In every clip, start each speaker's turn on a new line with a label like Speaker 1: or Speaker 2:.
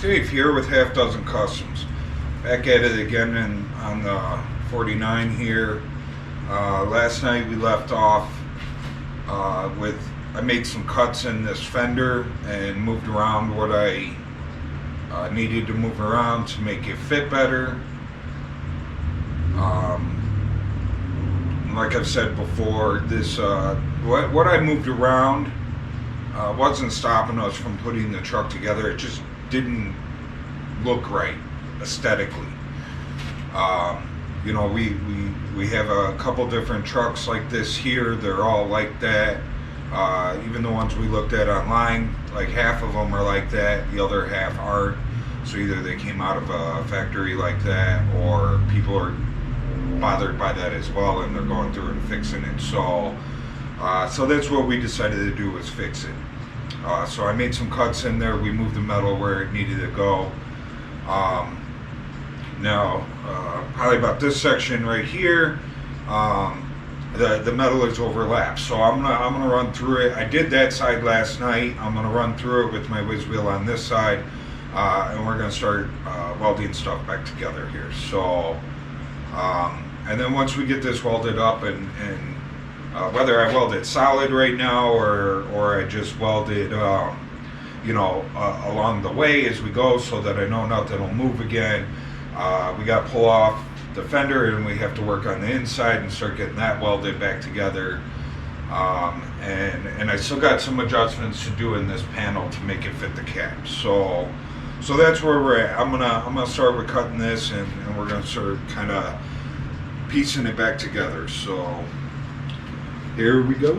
Speaker 1: Dave here with Half Dozen Customs. Back at it again on the 49 here. Last night we left off with, I made some cuts in this fender and moved around what I needed to move around to make it fit better. Like I've said before, this what I moved around wasn't stopping us from putting the truck together. It just didn't look right aesthetically. You know, we have a couple different trucks like this here. They're all like that. Even the ones we looked at online, like half of them are like that, the other half aren't. So either they came out of a factory like that, or people are bothered by that as well, and they're going through and fixing it. So that's what we decided to do, was fix it. So I made some cuts in there. We moved the metal where it needed to go. Now, probably about this section right here, the metal is overlapped. So I'm gonna run through it. I did that side last night. I'm gonna run through it with my whiz wheel on this side, and we're gonna start welding stuff back together here. So, and then once we get this welded up, and whether I weld it solid right now or I just weld it, you know, along the way as we go, so that I know nothing will move again. We got to pull off the fender, and we have to work on the inside and start getting that welded back together. And I still got some adjustments to do in this panel to make it fit the cab. So that's where we're at. I'm gonna start with cutting this, and we're gonna start kind of piecing it back together. So here we go.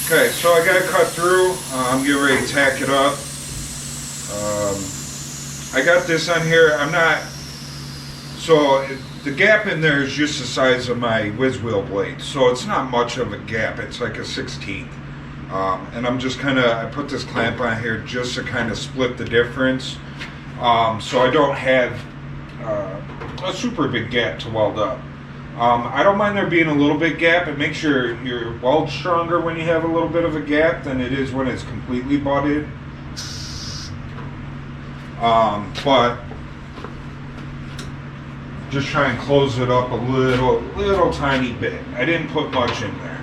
Speaker 1: Okay, so I got it cut through. I'm getting ready to tack it up. I got this on here. So the gap in there is just the size of my whiz wheel blade. So it's not much of a gap. It's like a 1/16. And I'm just I put this clamp on here just to kind of split the difference. So I don't have a super big gap to weld up. I don't mind there being a little bit gap. It makes your weld stronger when you have a little bit of a gap than it is when it's completely butted. But just try and close it up a little tiny bit. I didn't put much in there.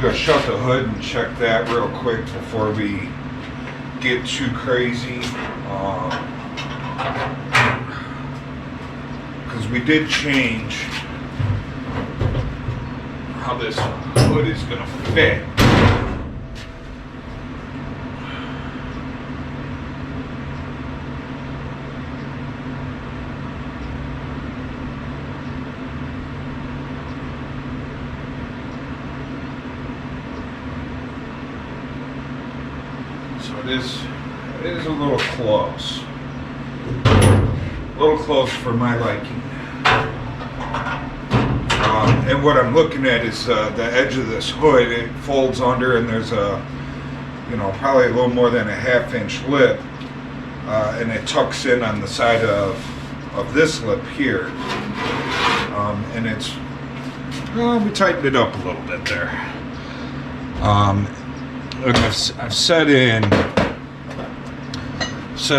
Speaker 1: go shut the hood and check that real quick before we get too crazy. Because we did change how this hood is going to fit. It is a little close. A little close for my liking. And what I'm looking at is the edge of this hood. It folds under, and there's a, probably a little more than a 1/2-inch lip, and it tucks in on the side of this lip here. And it's, we tightened it up a little bit there. And I've said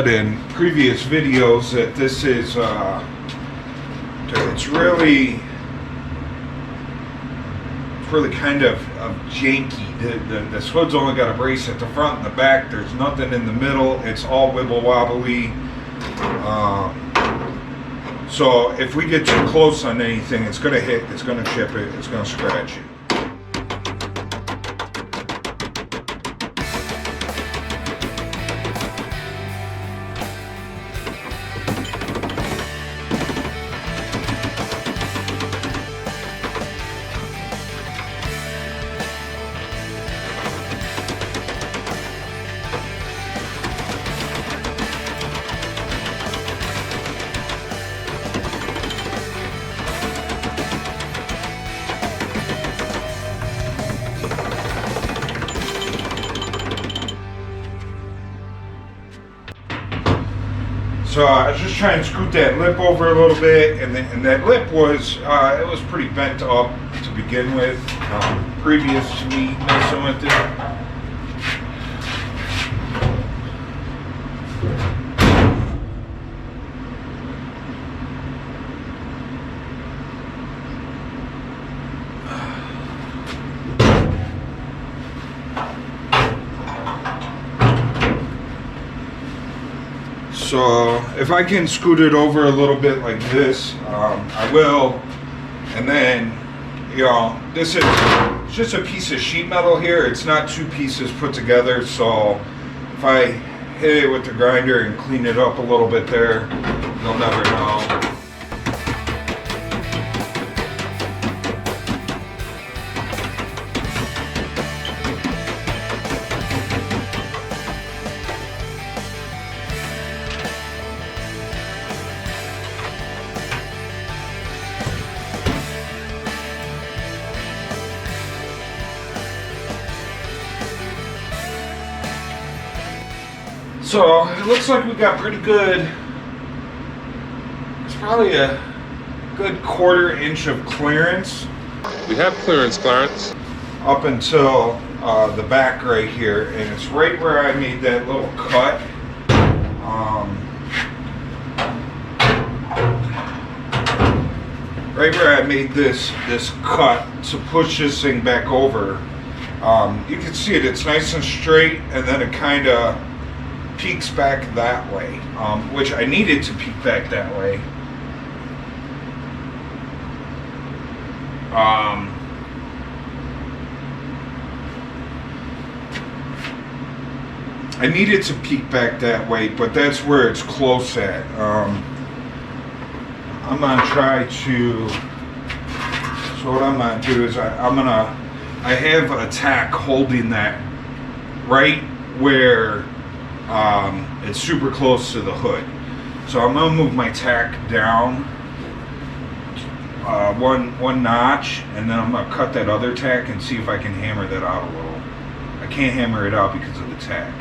Speaker 1: in previous videos that this is it's really kind of janky. This hood's only got a brace at the front and the back. There's nothing in the middle. It's all wibble wobbly. So if we get too close on anything, it's gonna hit, it's gonna chip it, it's gonna scratch it. So I was just trying to scoot that lip over a little bit, and that lip was it was pretty bent up to begin with, previous to me messing with it. So if I can scoot it over a little bit like this, I will. And then, this is just a piece of sheet metal here. It's not two pieces put together. So if I hit it with the grinder and clean it up a little bit there, you'll never know. So it looks like we got pretty good. It's probably a good 1/4 inch of clearance.
Speaker 2: We have clearance, Clarence.
Speaker 1: Up until the back right here, and it's right where I made that little cut. Right where I made this cut to push this thing back over. You can see it, it's nice and straight, and then it kind of peaks back that way, which I needed to peak back that way. I needed to peek back that way, but that's where it's close at. I'm gonna try to, so what I'm gonna do is I have a tack holding that right where it's super close to the hood. So I'm gonna move my tack down one notch, and then I'm gonna cut that other tack and see if I can hammer that out a little. I can't hammer it out because of the tack.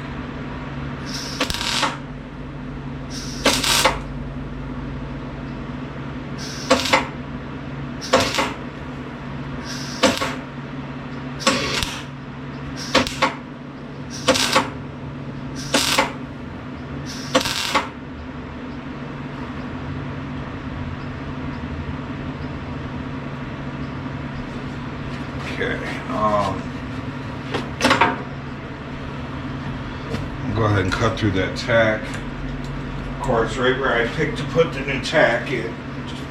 Speaker 1: Okay, ahead and cut through that tack. Of course, right where I picked to put the new tack, it just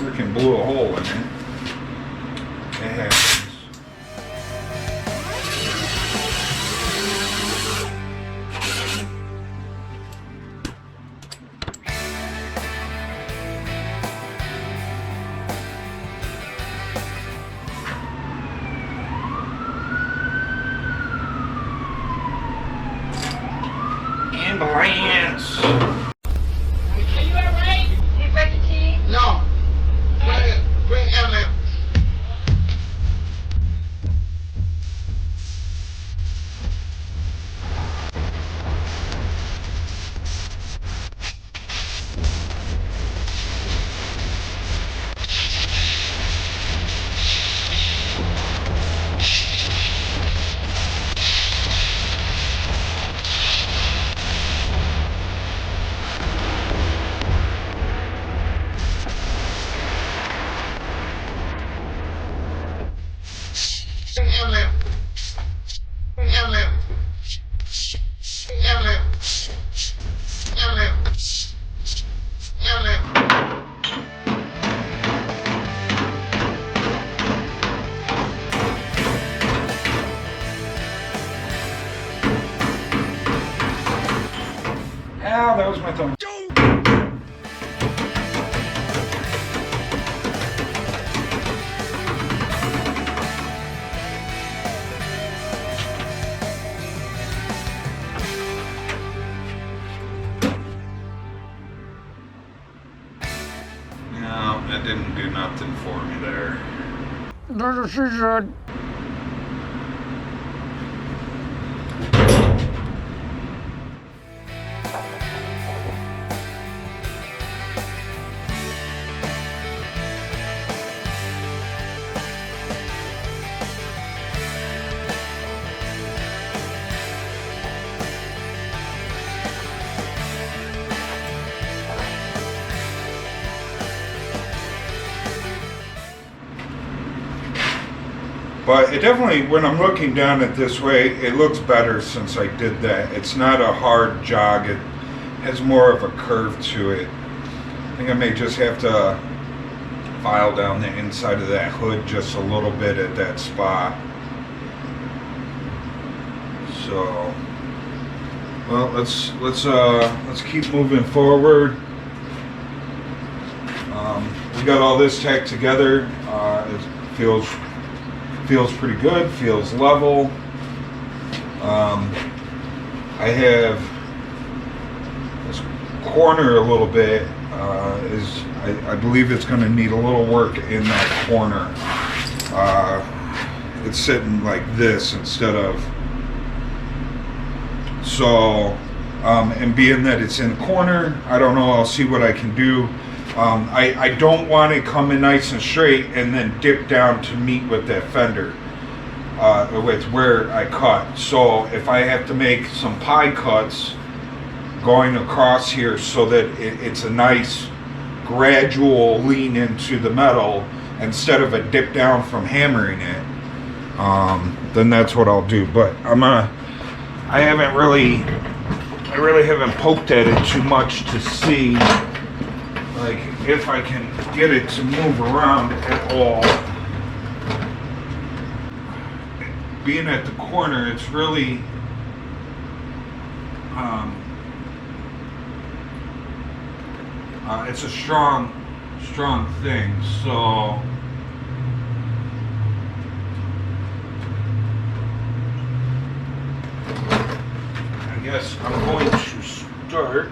Speaker 1: freaking blew a hole in it. It happens. Ambulance!
Speaker 3: Are you alright? You break your teeth?
Speaker 4: No. Bring ambulance.
Speaker 1: Ow, that was my thumb. No, that didn't do nothing for me there. But it definitely, when I'm looking down it this way, it looks better since I did that. It's not a hard jog, it has more of a curve to it. I think I may just have to file down the inside of that hood just a little bit at that spot. So, well, let's keep moving forward. We got all this tacked together. It feels pretty good, feels level. I have this corner a little bit, I believe it's going to need a little work in that corner. It's sitting like this instead of, so, and being that it's in the corner, I don't know, I'll see what I can do. I don't want it coming nice and straight and then dip down to meet with that fender, with where I cut. So if I have to make some pie cuts going across here so that it's a nice gradual lean into the metal instead of a dip down from hammering it, then that's what I'll do. But I really haven't poked at it too much to see like if I can get it to move around at all. Being at the corner, it's really it's a strong thing, so I guess I'm going to start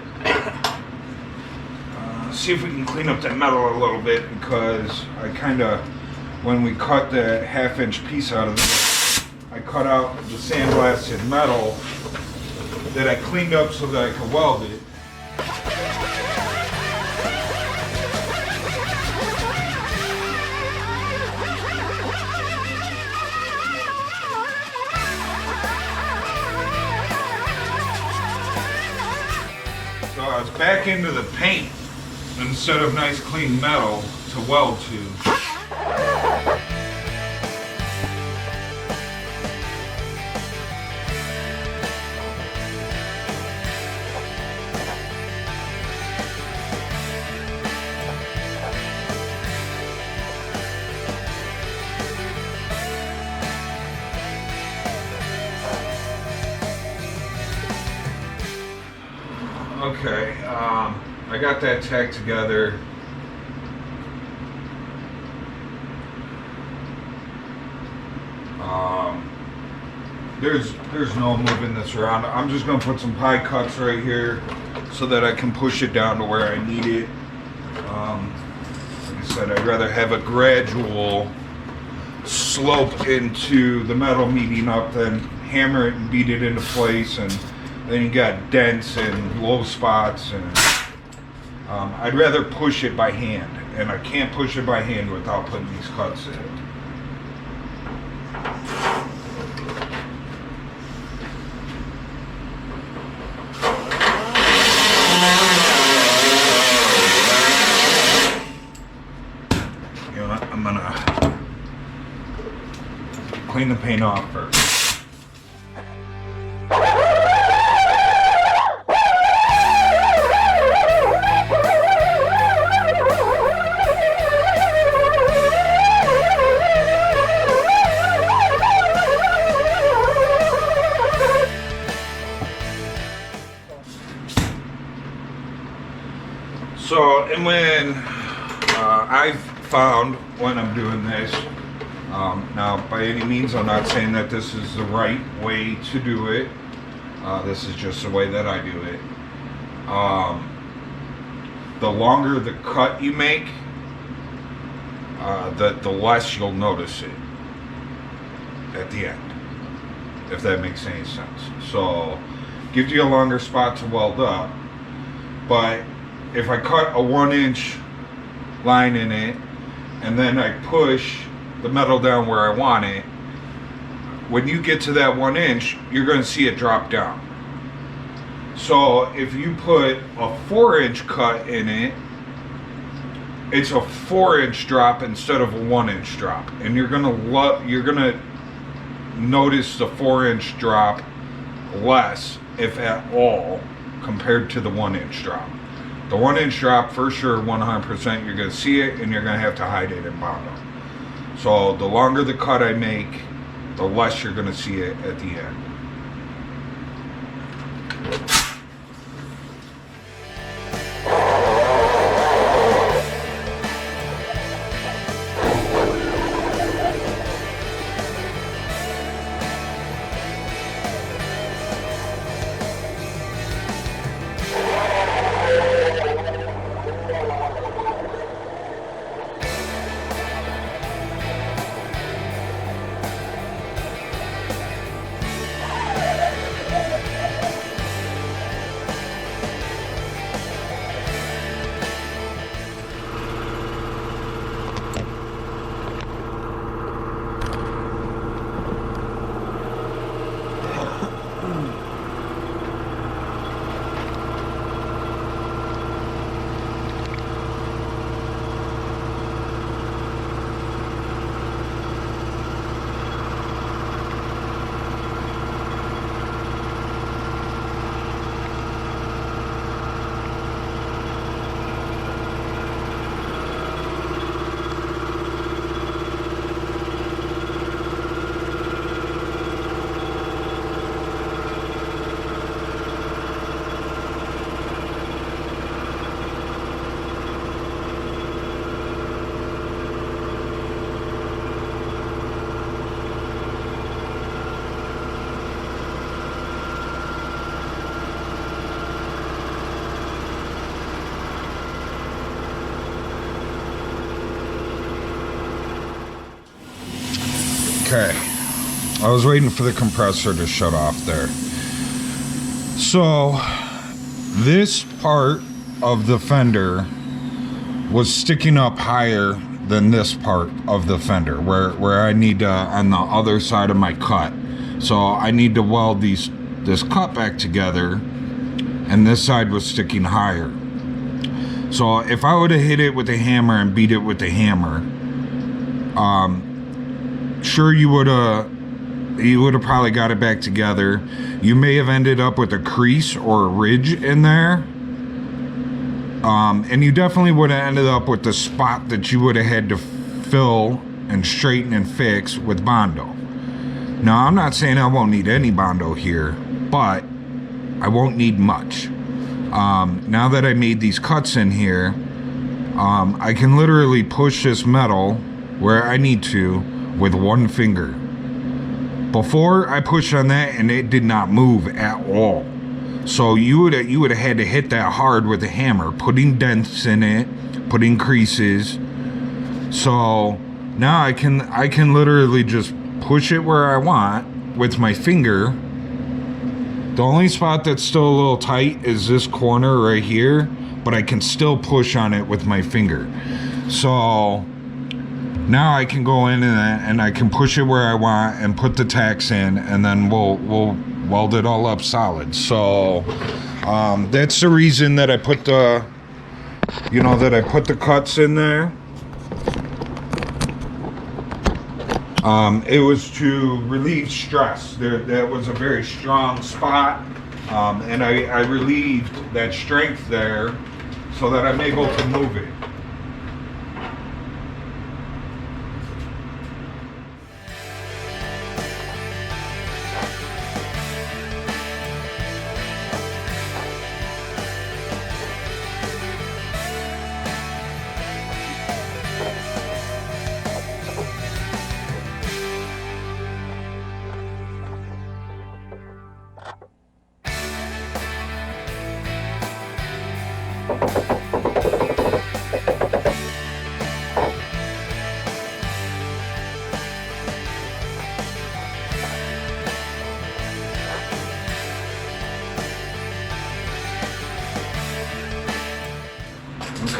Speaker 1: see if we can clean up that metal a little bit, because I kind of, when we cut that 1/2-inch piece out of it, I cut out the sandblasted metal that I cleaned up so that I could weld it. So I was back into the paint instead of nice clean metal to weld to. Okay, I got that tacked together. There's no moving this around. I'm just gonna put some pie cuts right here so that I can push it down to where I need it. Like I said, I'd rather have a gradual slope into the metal meeting up than hammer it and beat it into place, and then you got dents and low spots, and I'd rather push it by hand, and I can't push it by hand without putting these cuts in. You know what? I'm gonna clean the paint off first. So, and when I've found when I'm doing this, now by any means I'm not saying that this is the right way to do it. This is just the way that I do it. The longer the cut you make, the less you'll notice it at the end, if that makes any sense. So, gives you a longer spot to weld up, but if I cut a 1-inch line in it and then I push the metal down where I want it, when you get to that 1 inch, you're going to see it drop down. So if you put a 4-inch cut in it, it's a 4-inch drop instead of a 1-inch drop, and you're gonna notice the 4-inch drop less, if at all, compared to the 1-inch drop. The 1-inch drop, for sure, 100%, you're going to see it, and you're going to have to hide it in Bondo. So the longer the cut I make, the less you're going to see it at the end. Okay, I was waiting for the compressor to shut off there. So, this part of the fender was sticking up higher than this part of the fender, where I need to, on the other side of my cut. So I need to weld this cut back together, and this side was sticking higher. So if I would have hit it with a hammer and beat it with the hammer, sure, you would have probably got it back together. You may have ended up with a crease or a ridge in there, and you definitely would have ended up with the spot that you would have had to fill and straighten and fix with Bondo. Now, I'm not saying I won't need any Bondo here, but I won't need much. now that I made these cuts in here, I can literally push this metal where I need to with one finger. Before, I pushed on that and it did not move at all. So you would have had to hit that hard with a hammer, putting dents in it, putting creases. So now I can literally just push it where I want with my finger. The only spot that's still a little tight is this corner right here, but I can still push on it with my finger. So now I can go in and I can push it where I want and put the tacks in, and then we'll weld it all up solid. So that's the reason that I put the cuts in there. It was to relieve stress. That was a very strong spot, and I relieved that strength there so that I'm able to move it.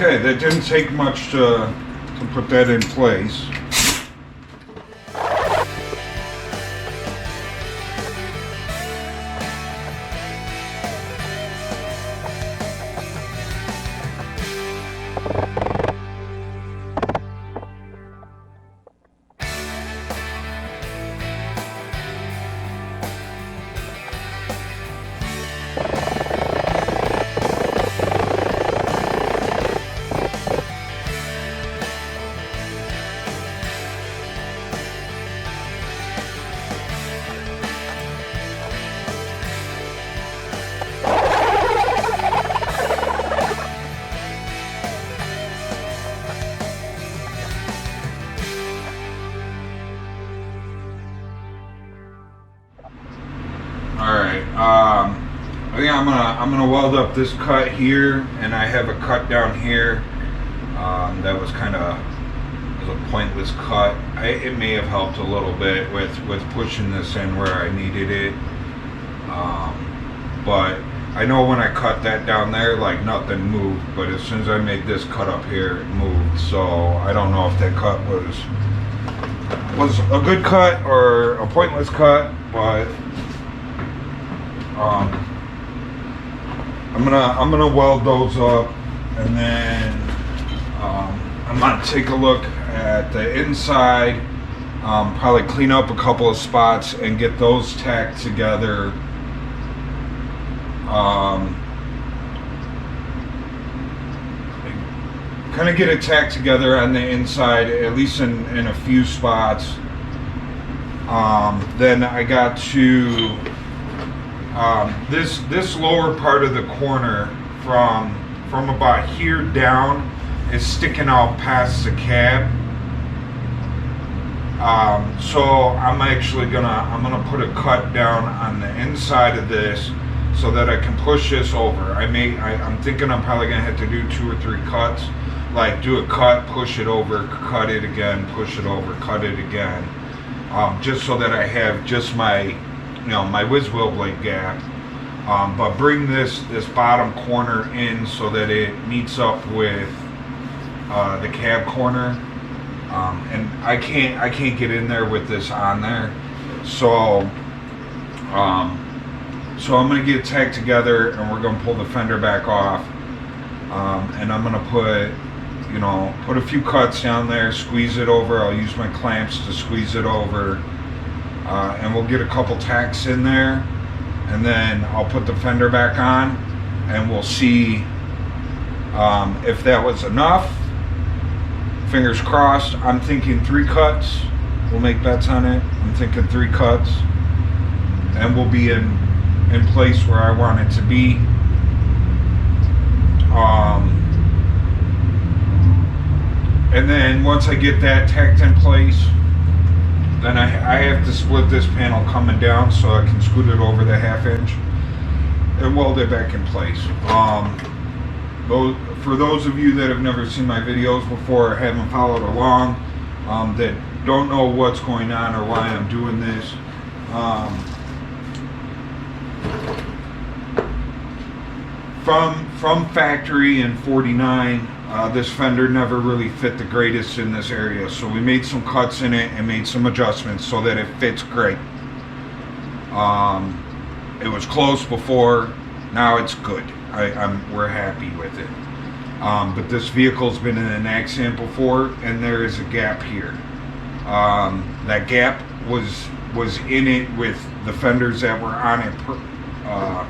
Speaker 1: Okay, that didn't take much to put that in place. I think I'm gonna weld up this cut here, and I have a cut down here that was kind of a pointless cut. It may have helped a little bit with pushing this in where I needed it, but I know when I cut that down there, like, nothing moved, but as soon as I made this cut up here, it moved. So I don't know if that cut was a good cut or a pointless cut, but I'm gonna weld those up, and then I'm gonna take a look at the inside, probably clean up a couple of spots and get those tacked together. Kind of get it tacked together on the inside, at least in a few spots. Then I got to this lower part of the corner from about here down is sticking out past the cab. So I'm gonna put a cut down on the inside of this so that I can push this over. I'm thinking I'm probably gonna have to do 2 or 3 cuts, like do a cut, push it over, cut it again, push it over, cut it again, just so that I have just my whiz wheel blade gap, but bring this bottom corner in so that it meets up with the cab corner, and I can't get in there with this on there, so I'm gonna get it tacked together, and we're gonna pull the fender back off, and I'm gonna put a few cuts down there, squeeze it over. I'll use my clamps to squeeze it over. And we'll get a couple tacks in there, and then I'll put the fender back on, and we'll see if that was enough. Fingers crossed. I'm thinking 3 cuts. We'll make bets on it. I'm thinking 3 cuts, and we'll be in place where I want it to be. And then once I get that tacked in place, then I have to split this panel coming down so I can scoot it over the 1/2 inch and weld it back in place. For those of you that have never seen my videos before or haven't followed along, that don't know what's going on or why I'm doing this, from factory in 49, this fender never really fit the greatest in this area, so we made some cuts in it and made some adjustments so that it fits great. It was close before, now it's good. We're happy with it. But this vehicle's been in an accident before, and there is a gap here. That gap was in it with the fenders that were on it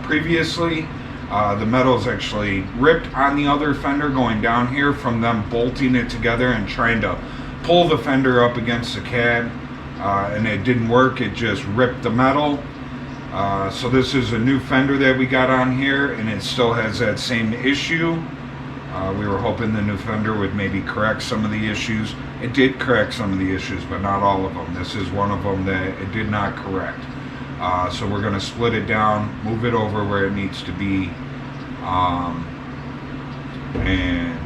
Speaker 1: previously. The metal's actually ripped on the other fender going down here from them bolting it together and trying to pull the fender up against the cab, and it didn't work. It just ripped the metal. So this is a new fender that we got on here, and it still has that same issue. We were hoping the new fender would maybe correct some of the issues. It did correct some of the issues, but not all of them. This is one of them that it did not correct. So we're going to split it down, move it over where it needs to be, and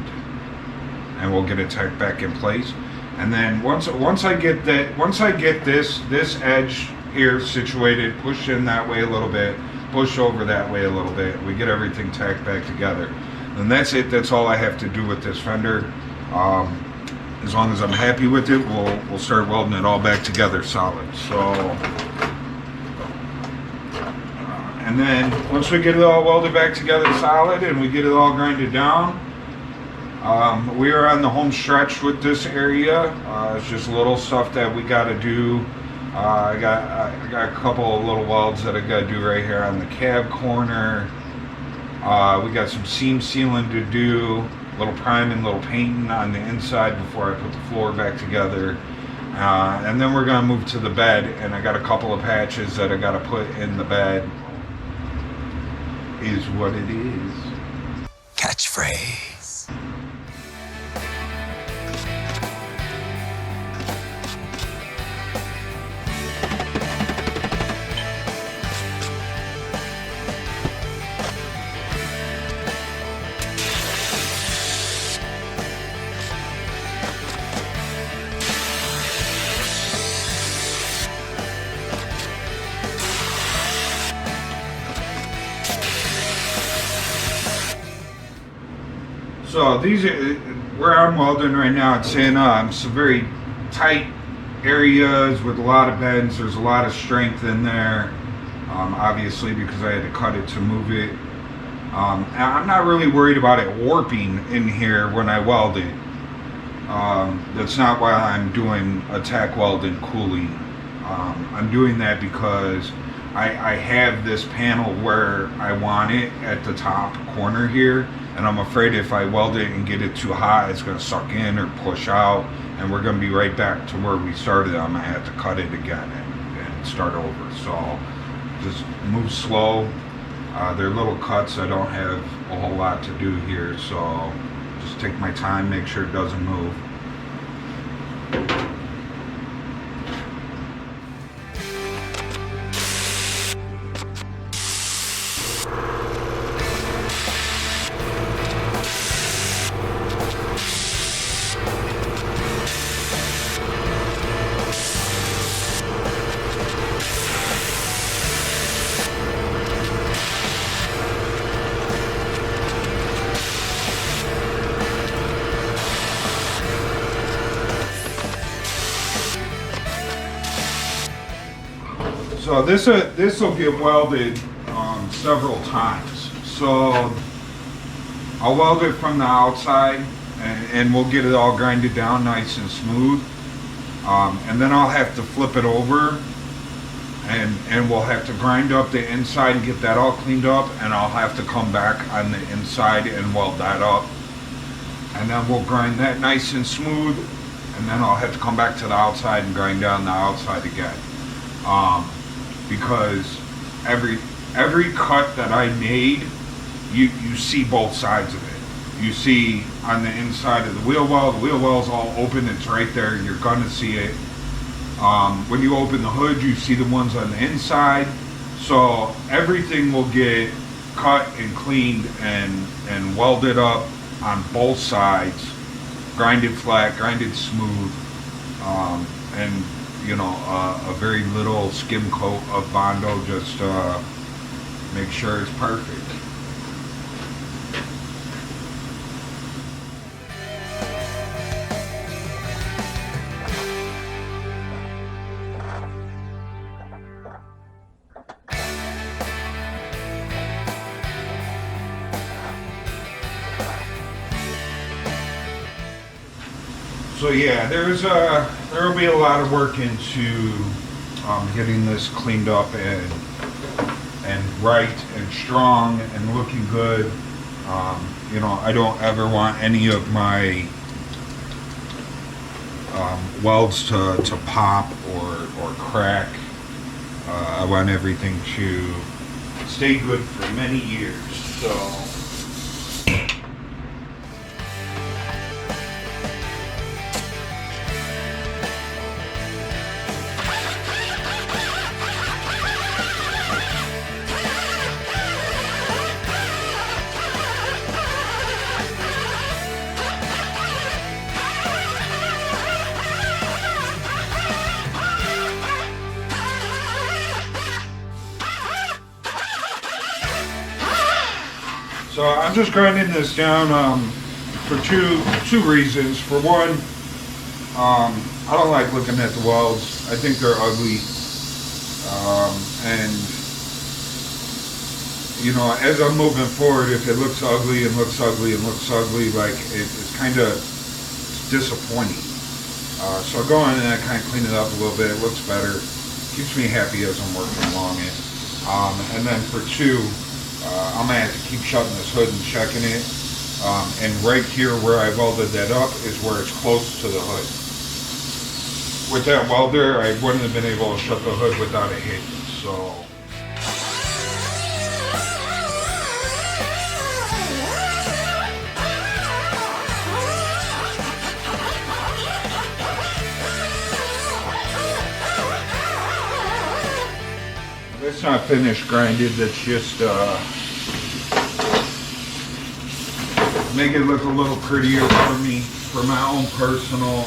Speaker 1: we'll get it tacked back in place. And then once I get this edge here situated, push in that way a little bit, push over that way a little bit, we get everything tacked back together. And that's it. That's all I have to do with this fender. As long as I'm happy with it, we'll start welding it all back together solid. So, and then once we get it all welded back together solid and we get it all grinded down, we are on the home stretch with this area. It's just little stuff that we got to do. I got a couple of little welds that I got to do right here on the cab corner. We got some seam sealing to do, little priming, little painting on the inside before I put the floor back together. And then we're going to move to the bed, and I got a couple of patches that I got to put in the bed. Is what it is.
Speaker 5: Catchphrase.
Speaker 1: So these are where I'm welding right now. It's in some very tight areas with a lot of bends. There's a lot of strength in there, obviously because I had to cut it to move it. And I'm not really worried about it warping in here when I weld it. That's not why I'm doing a tack weld and cooling. I'm doing that because I have this panel where I want it at the top corner here, and I'm afraid if I weld it and get it too hot, it's going to suck in or push out, and we're going to be right back to where we started. I'm going to have to cut it again and start over. So just move slow. They're little cuts. I don't have a whole lot to do here, so just take my time, make sure it doesn't move. So this will get welded several times. So I'll weld it from the outside, and we'll get it all grinded down nice and smooth. And then I'll have to flip it over, and we'll have to grind up the inside and get that all cleaned up, and I'll have to come back on the inside and weld that up. And then we'll grind that nice and smooth, and then I'll have to come back to the outside and grind down the outside again. Because every cut that I made, you see both sides of it. you see on the inside of the wheel well's all open, it's right there, you're gonna see it. When you open the hood, you see the ones on the inside. So everything will get cut and cleaned and welded up on both sides, grinded flat, grinded smooth, and you know, a very little skim coat of Bondo just make sure it's perfect. So yeah, there will be a lot of work into getting this cleaned up and right and strong and looking good. You know, I don't ever want any of my welds to pop or crack. I want everything to stay good for many years. So. So I'm just grinding this down for two reasons. For one, I don't like looking at the welds. I think they're ugly. And you know, as I'm moving forward, if it looks ugly and looks ugly and looks ugly, like it's kind of disappointing. So I go in and I kind of clean it up a little bit. It looks better. Keeps me happy as I'm working along it. And then for two, I'm gonna have to keep shutting this hood and checking it. And right here where I welded that up is where it's close to the hood. With that welder, I wouldn't have been able to shut the hood without a hit. So. It's not finished grinded, that's just make it look a little prettier for me, for my own personal.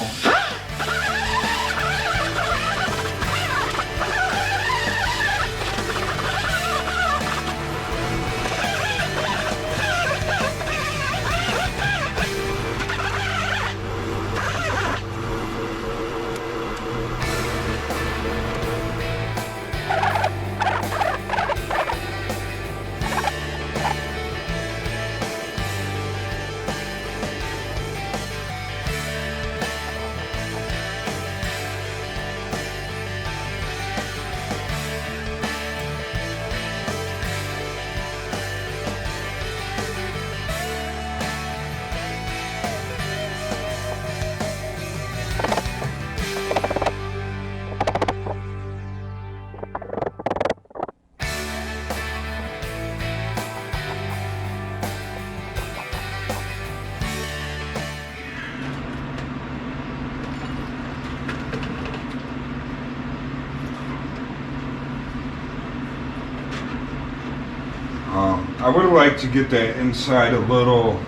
Speaker 1: I would have liked to get that inside a little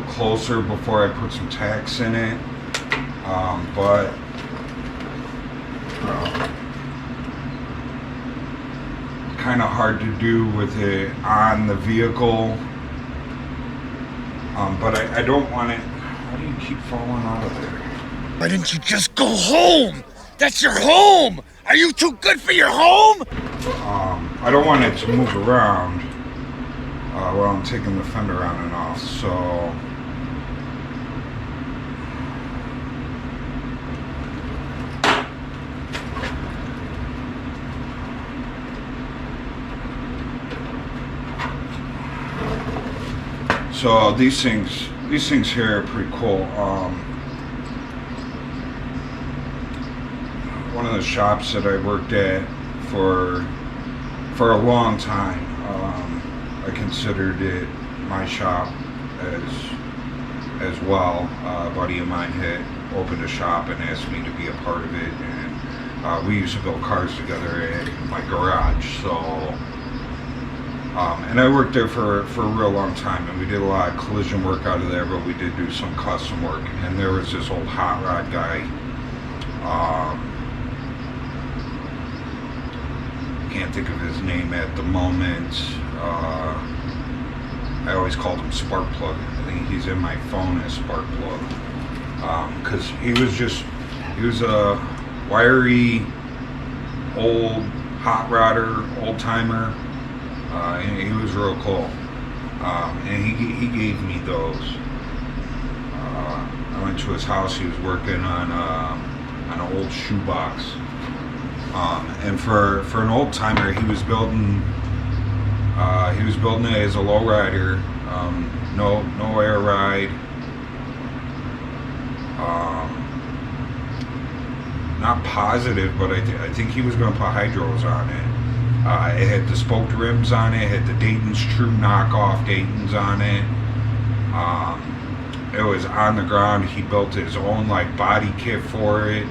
Speaker 1: closer before I put some tacks in it, but kind of hard to do with it on the vehicle. But I don't want it. How do you keep falling out of there?
Speaker 5: Why didn't you just go home? That's your home! Are you too good for your home?
Speaker 1: I don't want it to move around while I'm taking the fender on and off, so these things here are pretty cool. One of the shops that I worked at for a long time, I considered it my shop as well. A buddy of mine had opened a shop and asked me to be a part of it, and we used to build cars together in my garage. So, and I worked there for a real long time, and we did a lot of collision work out of there, but we did do some custom work. And there was this old hot rod guy. Can't think of his name at the moment. I always called him Sparkplug. I think he's in my phone as Sparkplug. Because he was a wiry, old hot rodder, old timer. And he was real cool. And he gave me those. I went to his house. He was working on an old shoebox. And for an old timer, he was building it as a lowrider, no air ride, not positive, but I think he was going to put hydros on it. It had the spoked rims on it, had the Dayton's True knockoff Dayton's on it. It was on the ground. He built his own like body kit for it.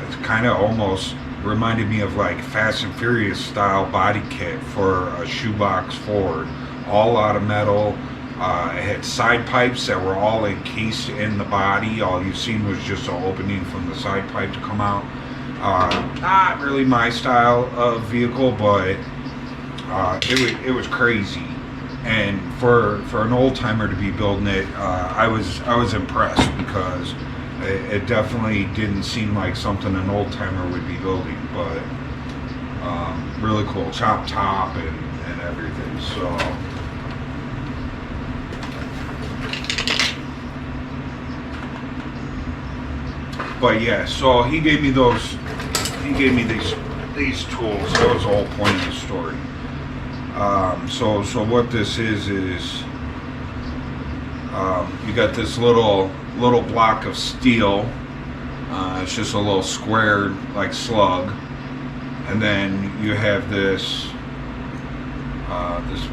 Speaker 1: It's kind of almost reminded me of like Fast and Furious style body kit for a shoebox Ford, all out of metal. It had side pipes that were all encased in the body. All you've seen was just an opening from the side pipe to come out. Not really my style of vehicle, but it was crazy. And for an old timer to be building it, I was impressed, because it definitely didn't seem like something an old timer would be building, but really cool, chop top and everything. So but yeah, so he gave me those. He gave me these tools. That was the whole point of the story. So what this is you got this little block of steel. It's just a little square like slug, and then you have this this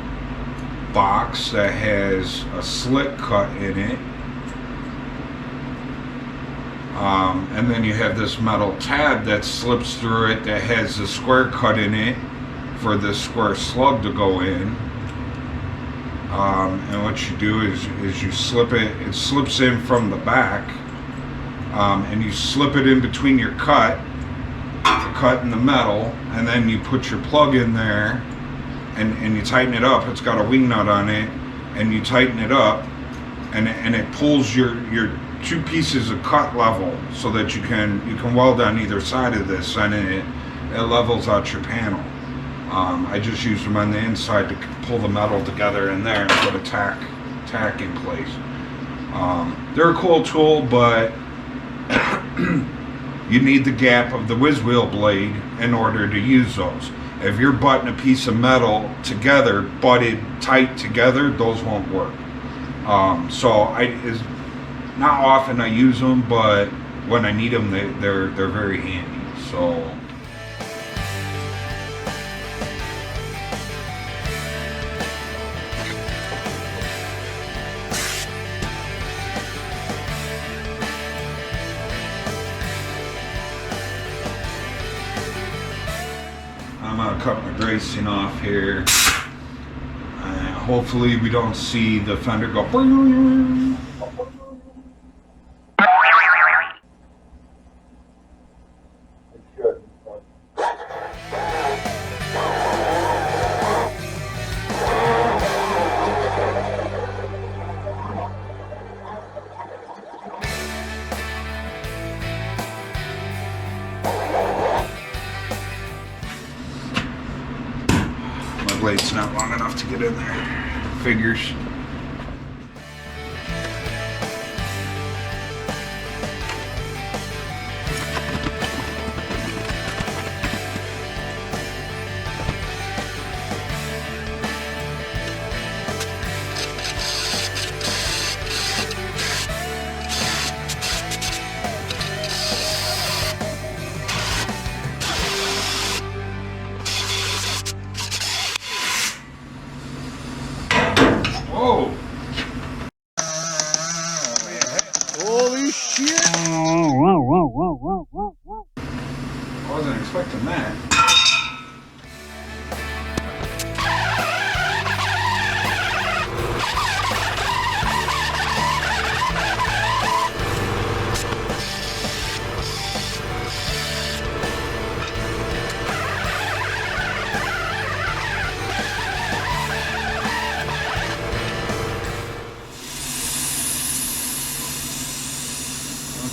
Speaker 1: box that has a slit cut in it, and then you have this metal tab that slips through it that has a square cut in it for this square slug to go in. And what you do is you slip it. It slips in from the back, and you slip it in between your cut in the metal, and then you put your plug in there, and you tighten it up. It's got a wing nut on it, and you tighten it up, and it pulls your two pieces of cut level, so that you can weld on either side of this, and it levels out your panel. I just used them on the inside to pull the metal together in there and put a tack in place. They're a cool tool, but you need the gap of the whiz wheel blade in order to use those. If you're butting a piece of metal together, butted tight together, those won't work. So it's not often I use them, but when I need them, they're very handy. So. I'm gonna cut my bracing off here. Hopefully we don't see the fender go. Blade's not long enough to get in there. Figures.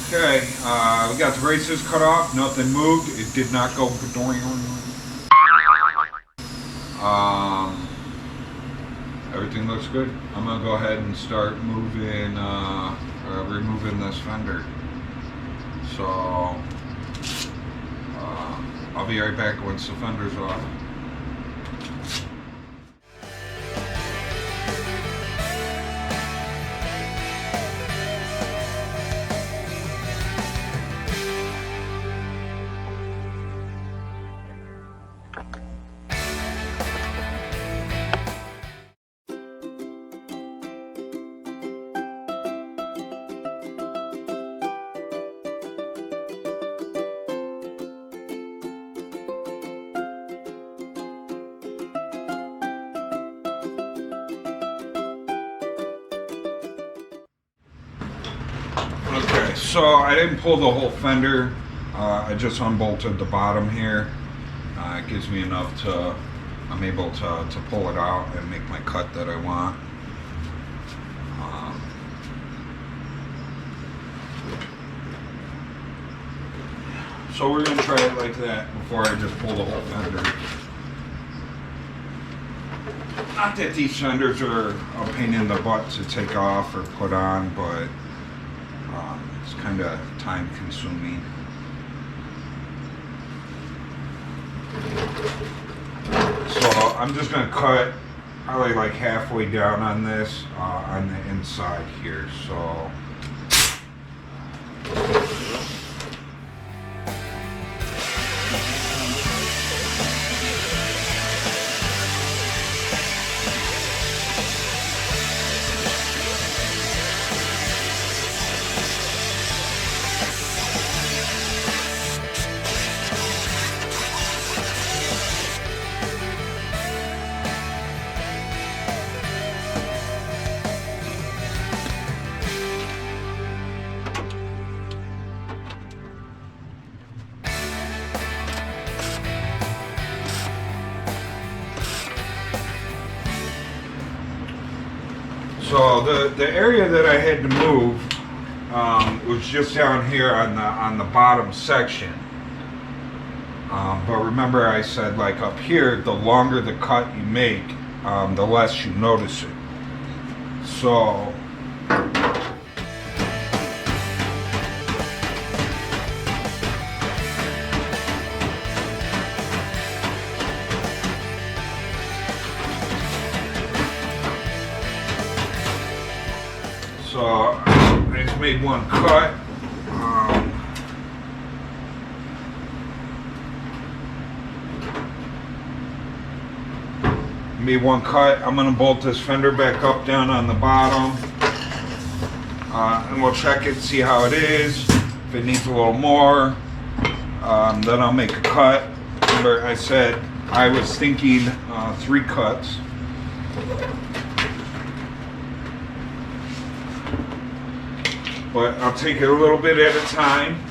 Speaker 1: Okay, we got the braces cut off, nothing moved, it did not go everything looks good. I'm gonna go ahead and start moving, removing this fender. So, I'll be right back once the fender's off. Okay, so I didn't pull the whole fender. I just unbolted the bottom here. It gives me enough to, I'm able to pull it out and make my cut that I want. So we're going to try it like that before I just pull the whole fender. Not that these fenders are a pain in the butt to take off or put on, but it's kind of time consuming. So I'm just going to cut probably like halfway down on this on the inside here. So So the area that I had to move was just down here on the bottom section. But remember I said like up here, the longer the cut you make, the less you notice it. So I just made one cut. I'm going to bolt this fender back up down on the bottom. And we'll check it, see how it is. If it needs a little more, then I'll make a cut. Remember I said I was thinking 3 cuts. But I'll take it a little bit at a time.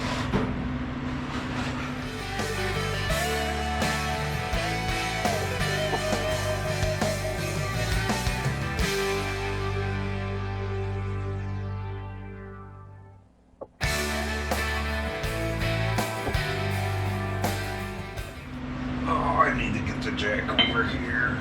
Speaker 1: Oh, I need to get the jack over here.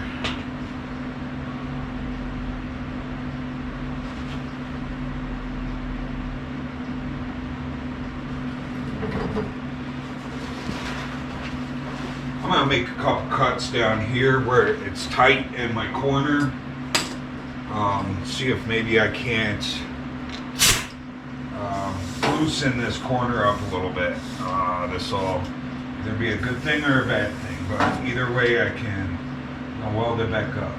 Speaker 1: I'm gonna make a couple cuts down here where it's tight in my corner. See if maybe I can't loosen this corner up a little bit. This will either be a good thing or a bad thing, but either way I can weld it back up.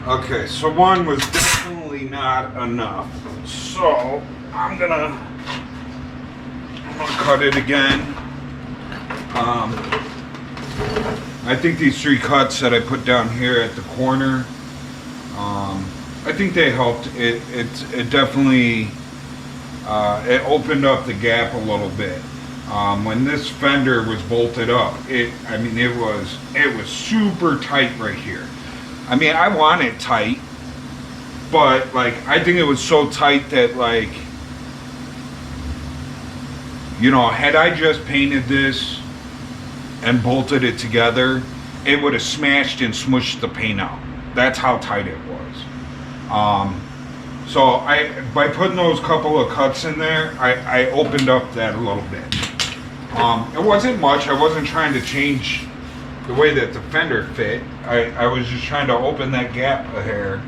Speaker 1: Okay, so one was definitely not enough. So I'm gonna cut it again. I think these 3 cuts that I put down here at the corner, I think they helped. It definitely it opened up the gap a little bit. When this fender was bolted up, it was super tight right here. I mean, I want it tight, but like I think it was so tight that, like, you know, had I just painted this and bolted it together, it would have smashed and smushed the paint out. That's how tight it was. So by putting those couple of cuts in there, I opened up that a little bit. It wasn't much. I wasn't trying to change the way that the fender fit. I was just trying to open that gap a hair.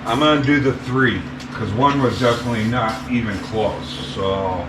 Speaker 1: I'm gonna do the 3 because 1 was definitely not even close. So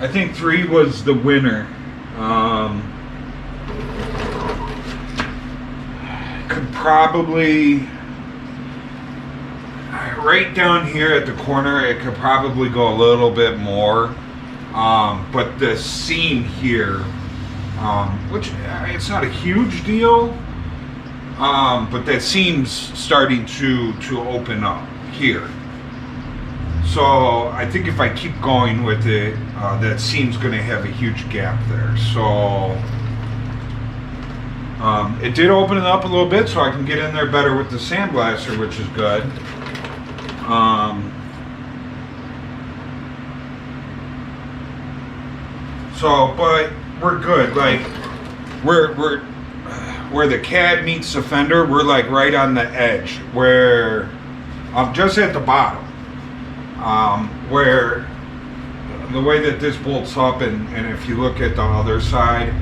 Speaker 1: I think 3 was the winner. Could probably right down here at the corner. It could probably go a little bit more, but the seam here, which it's not a huge deal, but that seam's starting to open up here. So I think if I keep going with it, that seam's going to have a huge gap there. So it did open it up a little bit, so I can get in there better with the sandblaster, which is good. But we're good. Like we're where the cab meets the fender, we're like right on the edge, where just at the bottom. Where the way that this bolts up, and if you look at the other side,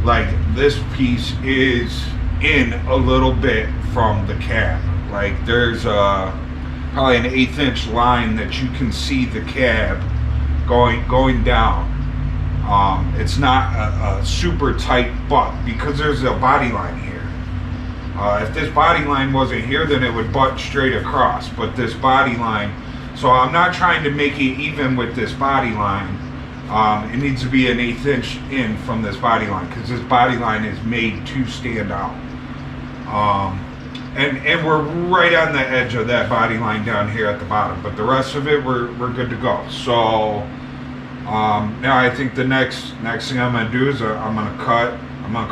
Speaker 1: like this piece is in a little bit from the cab. Like there's probably an 1/8 inch line that you can see the cab going down. It's not a super tight butt because there's a body line here. If this body line wasn't here, then it would butt straight across, but this body line, so I'm not trying to make it even with this body line. It needs to be an 1/8 inch in from this body line because this body line is made to stand out. And we're right on the edge of that body line down here at the bottom, but the rest of it we're good to go. So now I think the next thing I'm gonna do is I'm gonna cut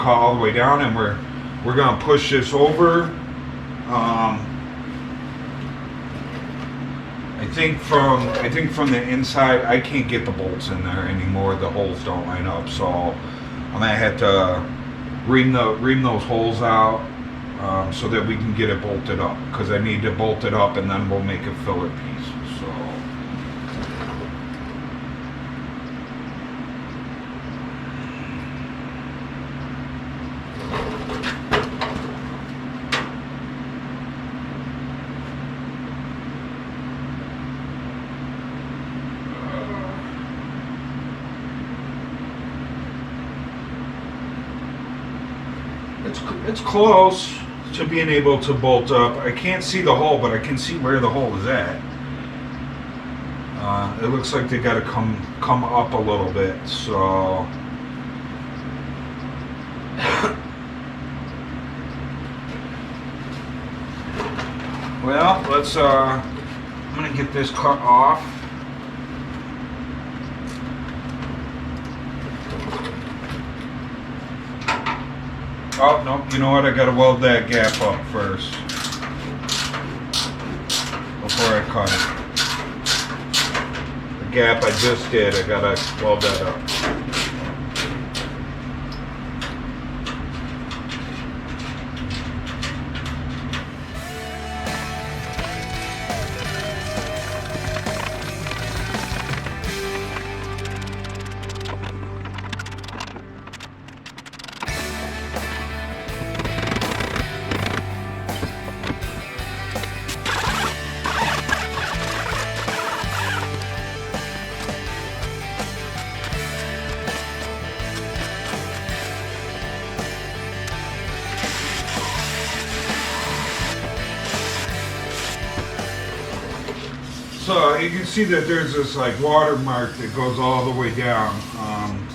Speaker 1: all the way down, and we're gonna push this over. I think from the inside, I can't get the bolts in there anymore. The holes don't line up, so I'm gonna have to ream those holes out so that we can get it bolted up. Because I need to bolt it up, and then we'll make a filler piece. So. It's close to being able to bolt up. I can't see the hole, but I can see where the hole is at. It looks like they got to come up a little bit, so Well, let's, I'm gonna get this cut off. Oh, no, you know what? I gotta weld that gap up first before I cut it. The gap I just did, I gotta weld that up. So you can see that there's this like watermark that goes all the way down. I'm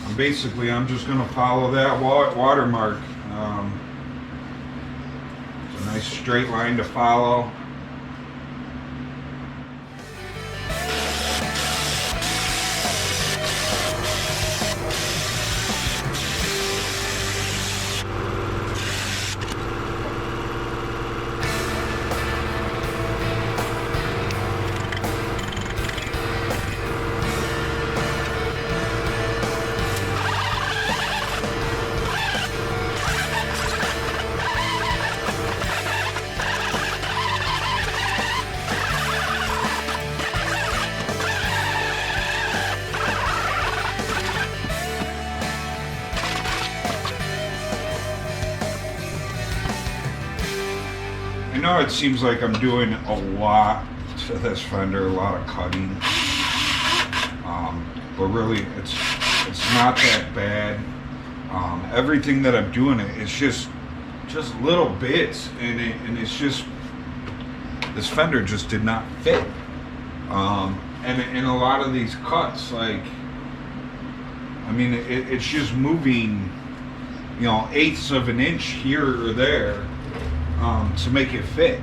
Speaker 1: just going to follow that watermark. It's a nice straight line to follow. I know it seems like I'm doing a lot to this fender, a lot of cutting, but really it's not that bad. Everything that I'm doing, it's just little bits, and it's just, this fender just did not fit. And in a lot of these cuts, like, I mean, it's just moving, you know, eighths of an inch here or there. To make it fit.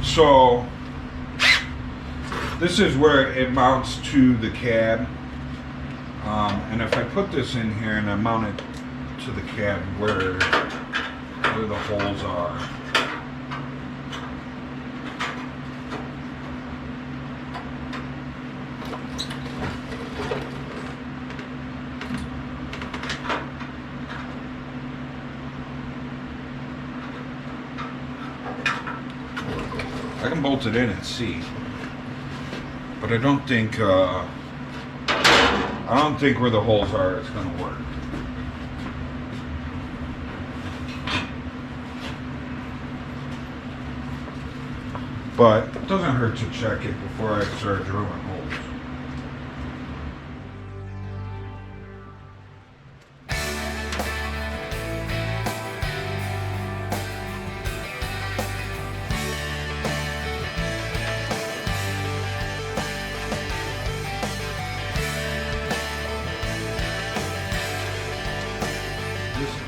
Speaker 1: So this is where it mounts to the cab, and if I put this in here and I mount it to the cab where the holes are, I can bolt it in and see, but I don't think where the holes are it's going to work. But it doesn't hurt to check it before I start drilling holes.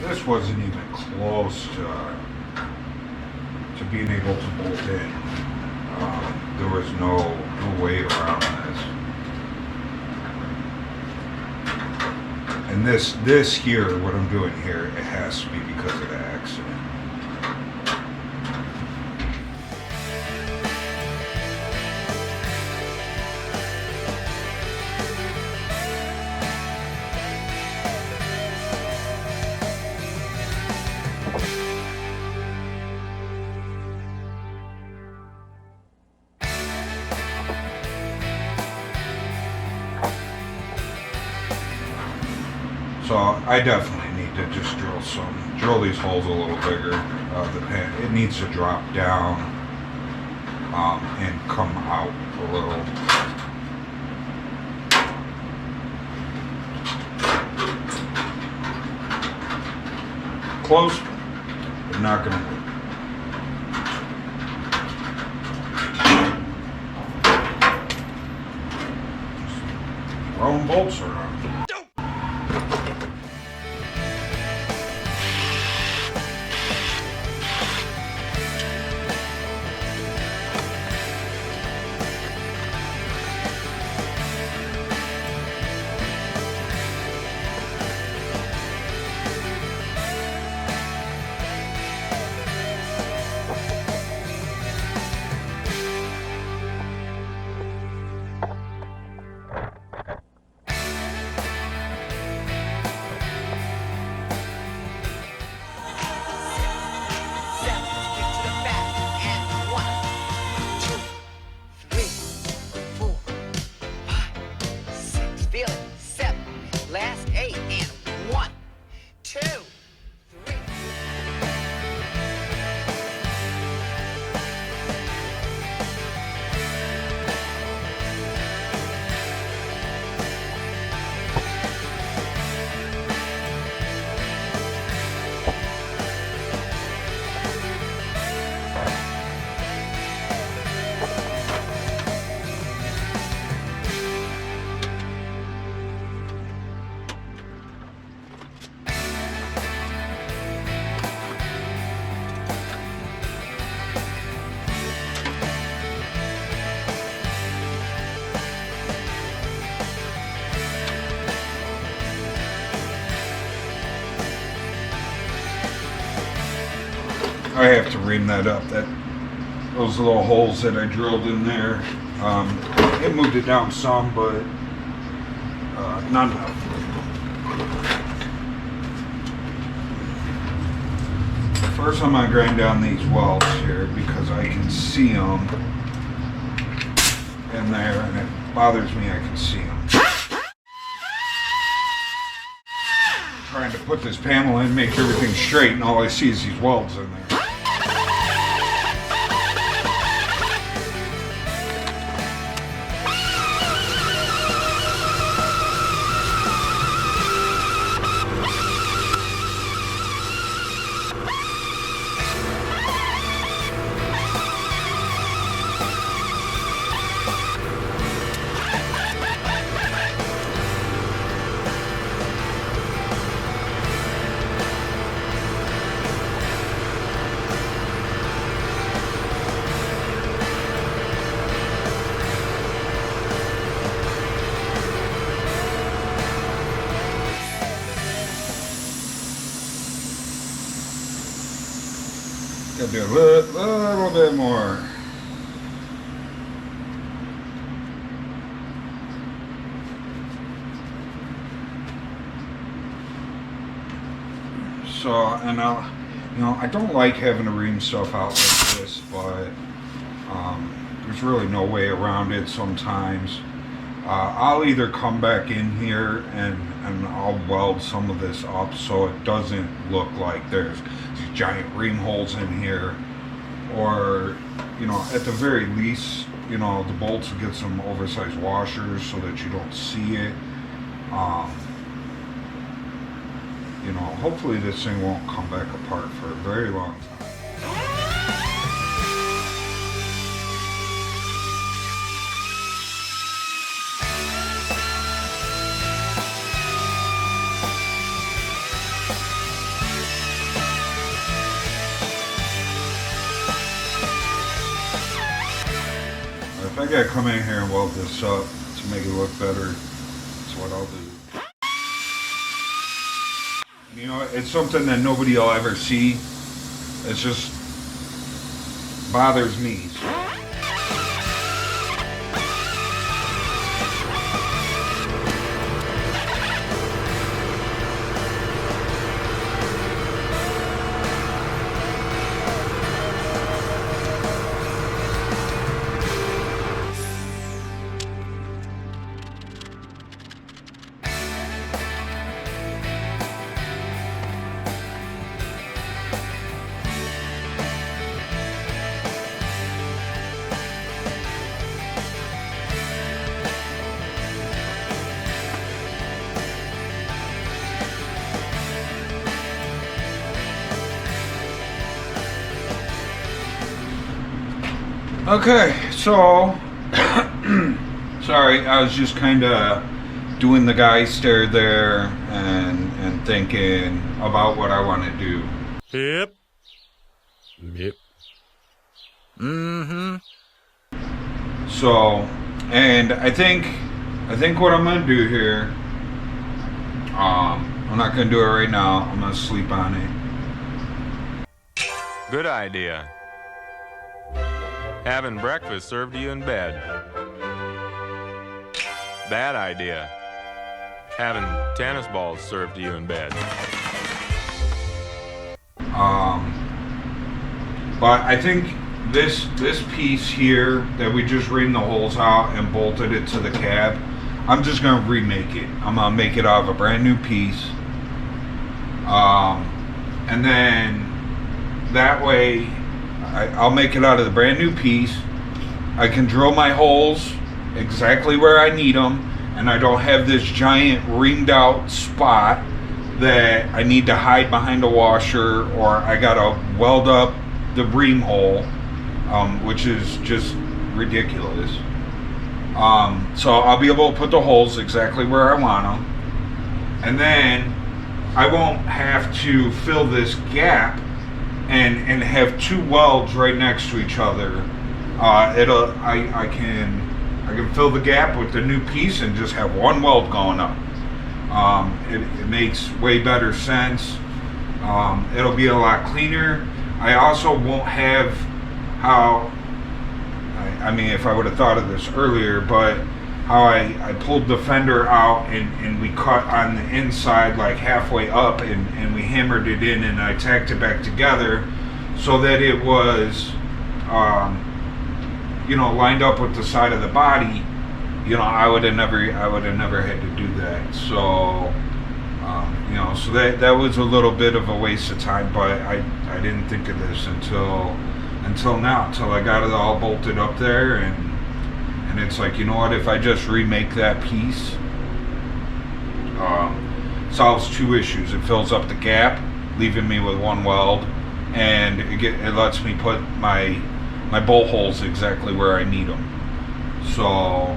Speaker 1: This wasn't even close to being able to bolt in. There was no way around this. And this here, what I'm doing here, it has to be because of the accident. So I definitely need to just drill these holes a little bigger. The pan, it needs to drop down and come out a little. Close, but not gonna work. Throwing bolts around. I have to ream that up. Those little holes that I drilled in there, it moved it down some, but not enough. First I'm gonna grind down these welds here because I can see them in there, and it bothers me I can see them. Trying to put this panel in, make everything straight, and all I see is these welds in there. Gotta do a little bit more. So, and I don't like having to ream stuff out like this, but there's really no way around it sometimes. I'll either come back in here and I'll weld some of this up so it doesn't look like there's these giant ream holes in here, or at the very least, the bolts will get some oversized washers so that you don't see it. Hopefully this thing won't come back apart for a very long time. If I gotta come in here and weld this up to make it look better, that's what I'll do. It's something that nobody will ever see. It just bothers me. Okay, so sorry, I was just kind of doing the guy stare there and thinking about what I want to do.
Speaker 2: Yep.
Speaker 1: So, and I think what I'm gonna do here, I'm not gonna do it right now. I'm gonna sleep on it.
Speaker 6: Good idea. Having breakfast served to you in bed. Bad idea. Having tennis balls served to you in bed.
Speaker 1: But I think this piece here that we just reamed the holes out and bolted it to the cab, I'm just gonna remake it. I'm gonna make it out of a brand new piece. And then that way I'll make it out of the brand new piece. I can drill my holes exactly where I need them, and I don't have this giant reamed out spot that I need to hide behind a washer, or I gotta weld up the ream hole, which is just ridiculous. So I'll be able to put the holes exactly where I want them, and then I won't have to fill this gap and have two welds right next to each other. I can fill the gap with the new piece and just have one weld going up. It makes way better sense. It'll be a lot cleaner. I also won't have how, I mean, if I would have thought of this earlier, but how I pulled the fender out and we cut on the inside like halfway up and we hammered it in and I tacked it back together so that it was, you know, lined up with the side of the body. You know, I would have never had to do that. So, you know, so that was a little bit of a waste of time, but I didn't think of this until now, until I got it all bolted up there, and it's like, you know what, if I just remake that piece, solves two issues. It fills up the gap, leaving me with one weld, and it lets me put my bolt holes exactly where I need them. So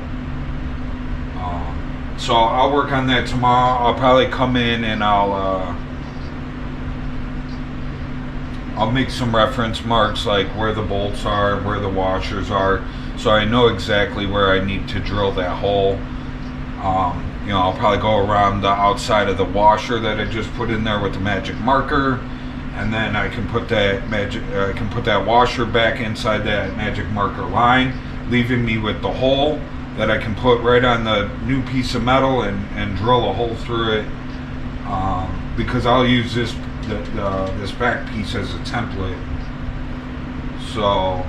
Speaker 1: so I'll work on that tomorrow. I'll probably come in and I'll make some reference marks, like where the bolts are, where the washers are, so I know exactly where I need to drill that hole. You know, I'll probably go around the outside of the washer that I just put in there with the magic marker, and then I can put that washer back inside that magic marker line, leaving me with the hole that I can put right on the new piece of metal and drill a hole through it, because I'll use this back piece as a template. So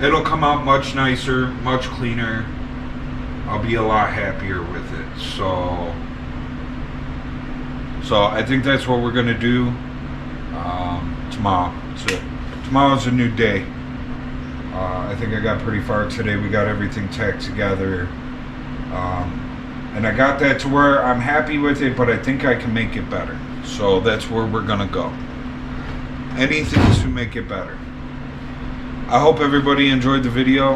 Speaker 1: it'll come out much nicer, much cleaner. I'll be a lot happier with it. So I think that's what we're gonna do tomorrow. So tomorrow's a new day. I think I got pretty far today. We got everything tacked together, and I got that to where I'm happy with it, but I think I can make it better. So that's where we're gonna go. Anything to make it better. I hope everybody enjoyed the video.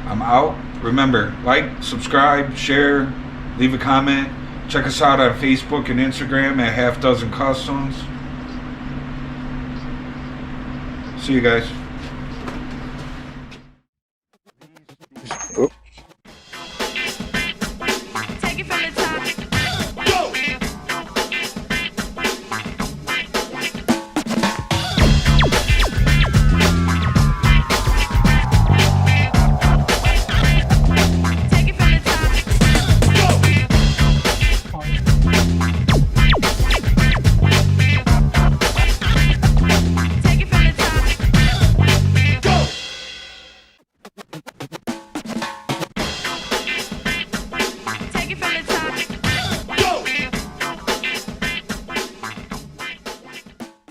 Speaker 1: I'm out. Remember, like, subscribe, share, leave a comment. Check us out on Facebook and Instagram at Half Dozen Customs. See you guys.
Speaker 7: Oop.